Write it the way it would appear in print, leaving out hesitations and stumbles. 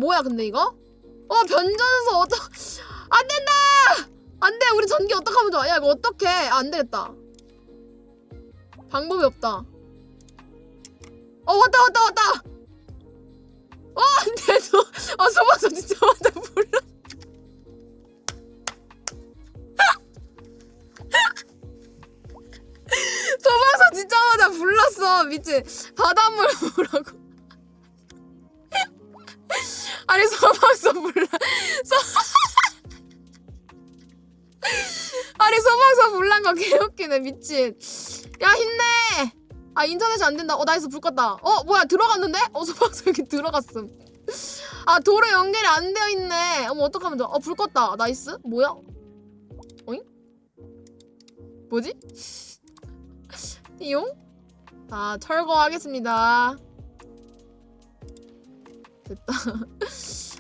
뭐야 근데 이거? 변전소 안 된다! 안 돼! 우리 전기 어떡하면 좋아? 야 이거 어떡해? 안 되겠다. 방법이 없다. 왔다! 안 돼! 소방서 진짜 맞아 불러. 소방서 진짜 맞아 불렀어. 미친. 바닷물 보라고. 아니 소방서 불러. 아니 소방서 불난 거 개웃기네 미친. 야 힘내. 아 인터넷이 안 된다. 나이스 불 껐다. 뭐야 들어갔는데? 소방서 여기 들어갔음. 아 도로 연결이 안 되어 있네. 어머 어떡하면 좋아. 불 껐다. 나이스. 뭐야? 어잉? 뭐지? 띠용? 자 철거하겠습니다. 됐다.